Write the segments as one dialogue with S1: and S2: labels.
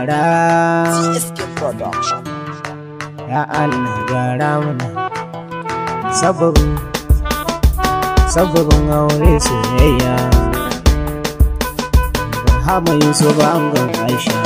S1: gyara
S2: TSK Production.
S1: ya Allah gyara mana sababin aure soyayya Barhama Yusuf angon Aisha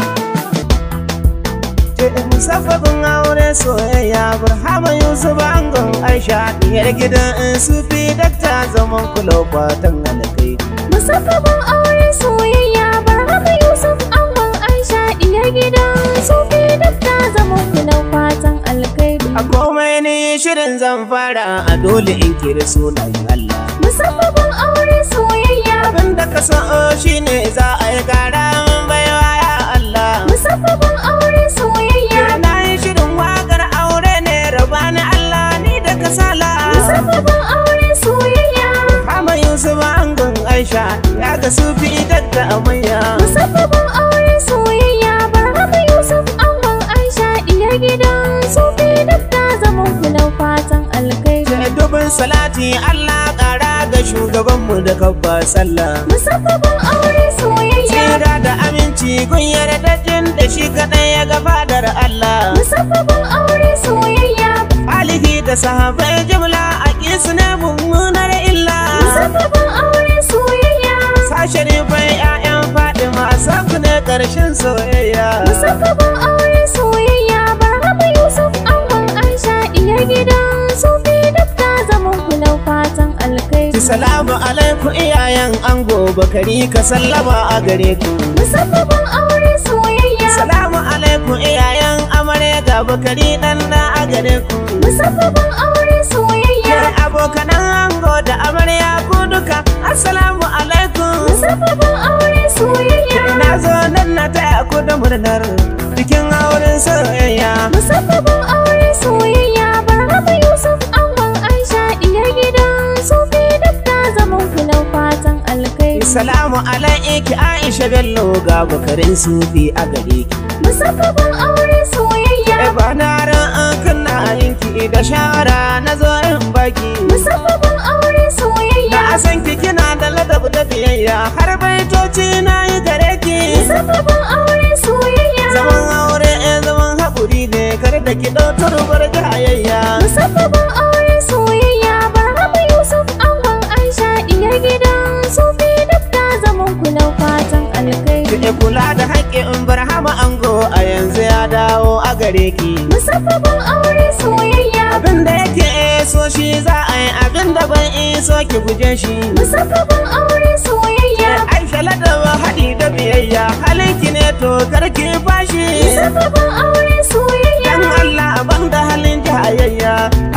S1: sababin aure soyayya Barhama Yusuf angon Aisha diyar gidan Sufi dakta zaman kulo fatan alkai
S3: musabbabin aure soyayya Barhama Yusuf angon Aisha diyar gidan Sufi dakta zaman kulo fatan alkai
S1: a komai ne shirin zan fara a dole in kira sunan Allah
S3: musabbabin aure soyayya
S1: abinda ka so shine za a yi gara baiwa ya Allah
S3: musabbabin aure soyayya
S1: na yi shirin wakar aure ne rabani Allah ni da kasala
S3: musabbabin aure soyayya
S1: Barhama Yusuf angon Aisha ya ga Sufi dakta amayya
S3: musabbabin aure soyayya Barhama Yusuf angon Aisha diyar gidan Sufi dakta zaman kulo fatan alkai
S1: dubin salati Allah ƙara ga shugabanmu da kabba sallah
S3: musabbabin aure soyayya
S1: tsira da aminci gun yardajin da shi kaɗai ya gabadar Allah
S3: musabbabin aure soyayya
S1: alihi da sahabai jimla a kisu ne mummunar illa
S3: musabbabin aure soyayya
S1: sashe rifai 'ya'yan Fatima saku ne ƙarshen soyayya
S3: musabbabin aure soyayya Barhama Yusuf angon Aisha diyar gidan Sufi dakta zaman kulo fatan alkai
S1: Salamu alaikum iyayen ango bakari ka sallama a gare ku
S3: musabbabin aure soyayya
S1: Salamu alaikum iyayen amare ga bakari dan na a gare ku
S3: musabbabin aure soyayya
S1: abokanan ango da amarya ku duka assalamu alaikum
S3: musabbabin aure soyayya
S1: na zo nan na taya ku da murnar bikin auren soyayya
S3: musabbabin aure soyayya Barhama Yusuf angon Aisha diyar gidan Sufi dakta zaman kulo fatan alkai
S1: Salamu alaiki Aisha Bello ga bakarin Sufi a gare ki
S3: musabbabin aure soyayya
S1: ba na ran kana yinki da shara na zo in baki
S3: musabbabin aure soyayya
S1: na san ki kina da ladab da biyayya har baitoci na yi gare ki
S3: musabbabin aure soyayya
S1: zaman aure zaman haƙuri ne kar da ki ɗau turbar jayayya
S3: musabbabin aure soyayya Barhama Yusuf angon Aisha diyar gidan Sufi dakta zaman kulo fatan alkai
S1: ki kula da haƙƙin Barhama ango a yanzu ya dawo a gare ki
S3: musabbabin aure soyayya
S1: abinda yake so shi za a yi abinda ban so ki guje shi
S3: musabbabin aure soyayya
S1: Aisha ladaba haɗi da biyayya halinki ne to karki fashi
S3: musabbabin aure soyayya
S1: dan Allah ban da halin jayayya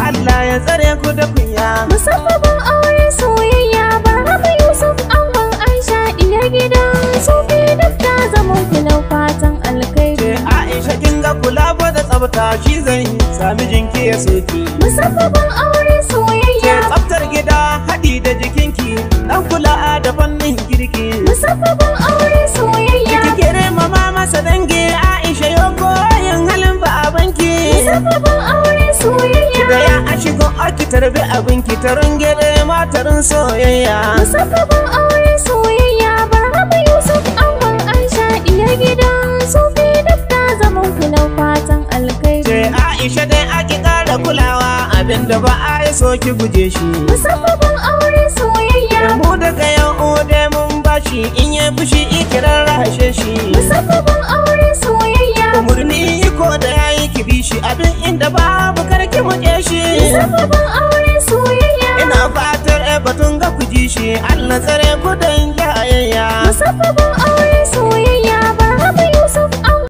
S1: Allah ya tsare ku da kunya
S3: musabbabin aure soyayya Barhama Yusuf angon Aisha diyar gidan Sufi dakta zaman kulo fatan alkai
S1: ce Aisha kin ga kula ba da tsafta shi zan sami jinki ya soki
S3: musabbabin aure
S1: ce
S3: soyayya
S1: tsaftar gida haɗi da jikinki dan kula da fannin girki
S3: musabbabin aure soyayya
S1: ki kere mama masa dangi Aisha yo koyin halin ba abanki
S3: musabbabin aure soyayya
S1: da ya a shigo aki tarbi abinki taron gere matarin soyayya
S3: musabbabin aure soyayya Barhama Yusuf angon Aisha diyar gidan Sufi dakta zaman kulo fatan alkai
S1: ce Aisha dai aki ƙara kulawa abinda ba a yi so ki guje shi
S3: musabbabin aure soyayya
S1: mu daga yau dai mun bashi in ya fushi ikirar rahashe shi
S3: musabbabin aure soyayya
S1: murni iko da yayi ki bi shi abin inda babu karki muje shi
S3: musabbabin aure soyayya
S1: ina fatar batun ga ku ji shi Allah tsare ku dan jayayya
S3: musabbabin